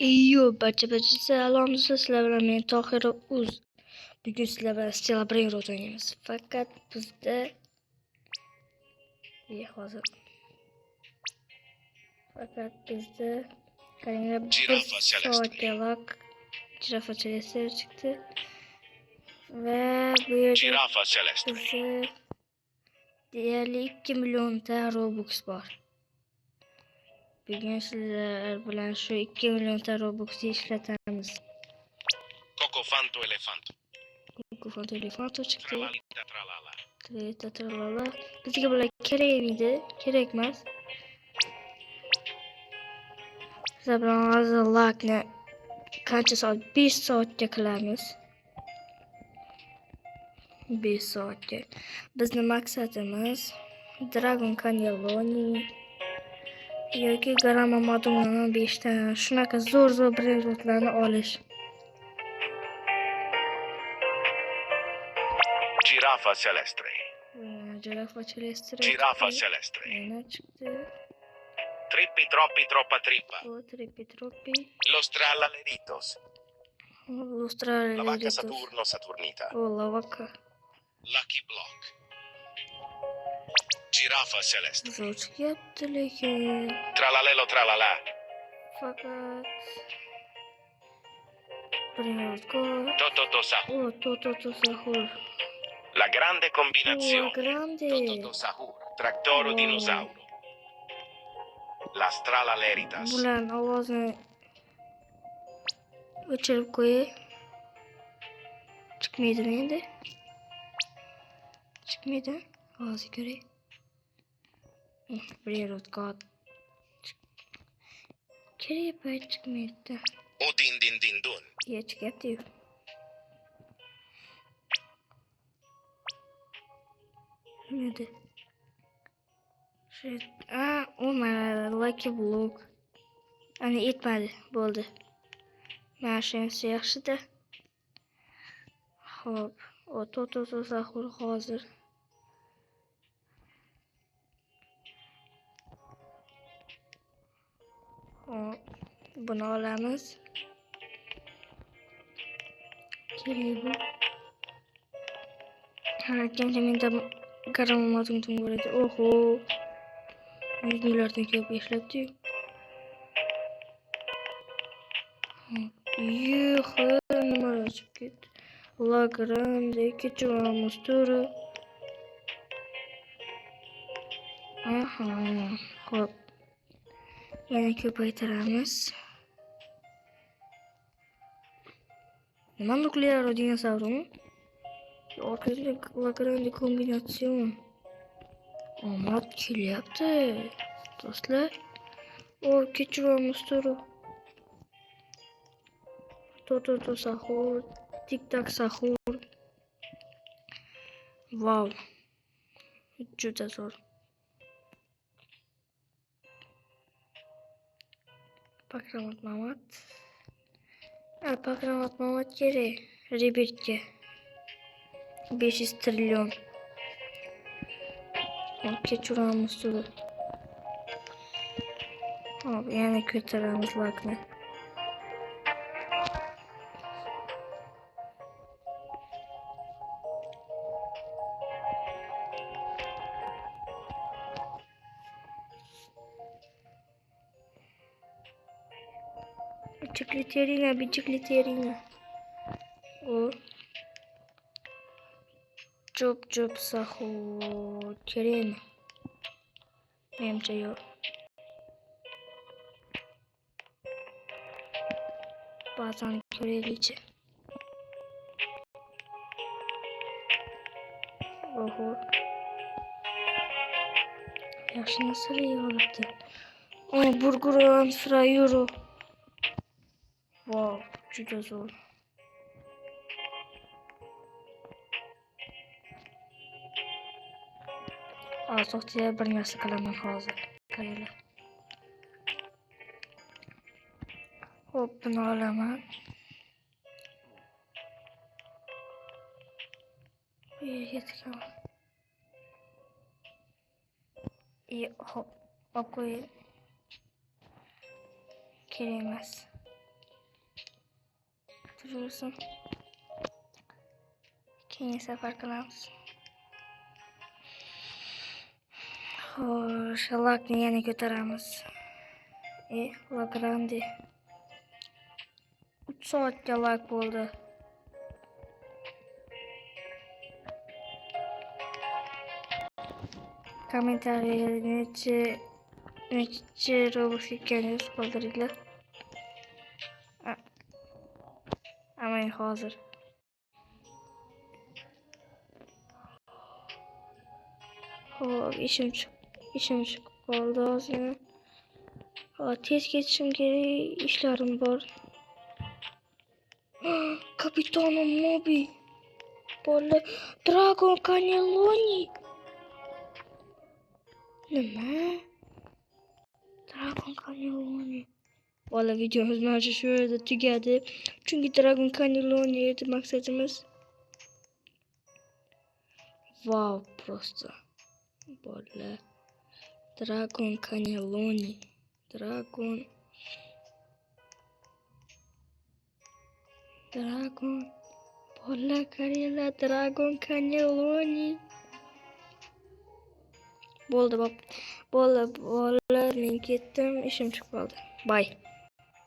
Barcha salom do'stlar, sizlar bilan men Tohir Uz. Bugun sizlar bilan Stella Brainrot o'ynaymiz. Faqat bizda hozir qaranglar, bir soatgaloq Jirafa Celeste chiqdi va bu yerda bizda deyarli 2 millionta Robux bor. Bugun sizlar bilan shu 2 millionta Robuxni ishlatamiz. Cocofanto elefanto. Cocofanto elefanto chiqdi. Tralalita tralala. Tralala tralala. Bizga bular kerak miydi? Kerak emas. Sizlar bilan hozir lakni qancha soat? 5 soatga qilamiz. 5 soatga. Bizning maqsadimiz Dragon Cannelloni yoki Grama Madonna 5 ta shunaqa zo'r brendlarni olish. Girafa celeste. Jirafa Celeste. Girafa celeste. Yana chiqdi. Trippi troppi troppa trippa. O troppi. Los tralaleritos. Los tralaleritos. La vaca Saturno Saturnita. O la vaca. Lucky block. Girafa celeste. Zo'r chiqyapti lekin. Tralalelo tralala. Fakat Brainrotga Tototo sahur. Toto sahur. La grande combinazione. Grande. Tototo sahur. Tractoro dinosauro. Las tralaleritas. Bularning ovozini o'chirib qo'yay. Chiqmaydimi endi? Chiqmaydi. Hozir ko'ray. Brainrotga kerak chiqmaydi. O din din din dun. Chiqyapti-yu. Nima? Olmadi. Lucky block. Ana yetmadi. Bo'ldi. Mana shunisi yaxshi-da. Xo'p, o Toto sahur hozir. Hop, buni olamiz. Kerak bu. Kimcha menda Garamamadum bo'ladi. Oho. 100 milliarddan ko'p ishlabdi-yu. Nima chiqib ketdi? La grande kechiramiz turi. Xo'p. Yana ko'paytiramiz. Nima nuklear dinozavrmi? Orqasida la grande kombinasyon. Omad kelyapti. Do'stlar, kechiramiz turi. Toto sahur, tik-tak sahur. Wow. Juda zo'r. Pakramat Mamat kerak. Rebirtga 500 trillion. Kechiramiz turi. Hop, yana ko'taramiz lakni. Bicicleterina. O Job sahur kerakmi? Menimcha yo'q. Ba'zan ko'raylik-chi. Oho. Yaxshi narsa olibdi. Burger and fry euro. Wow, juda zo'r. To'xtaya bir narsa qilaman hozir. Qaranglar. Hop, buni olaman. Bu yerga tikaman. Hop, olib qo'ying. Kerak emas. turaversin. Keyingi safar qilamiz. Xo'sh, lakni yana ko'taramiz. La grande. 3 soatga lak bo'ldi. Kommentariyada necha robot ketganingiz qoldiringlar. Amang hozir. Xo'p, ishim chiqib qoldi hozir. Tez ketishim kerak, ishlarim bor. Kapitano Mobi. Bola Dragon Cannelloni. Nima? Dragon Cannelloni. Bola videomiz mana shu yerda tugadi. Chunki Dragon Cannelloni edi maqsadimiz. Wow, просто. Bola Dragon Cannelloni. Dragon. Bola Karela Dragon Cannelloni. Bo'ldi, men ketdim, ishim chiqib qoldi. Bye.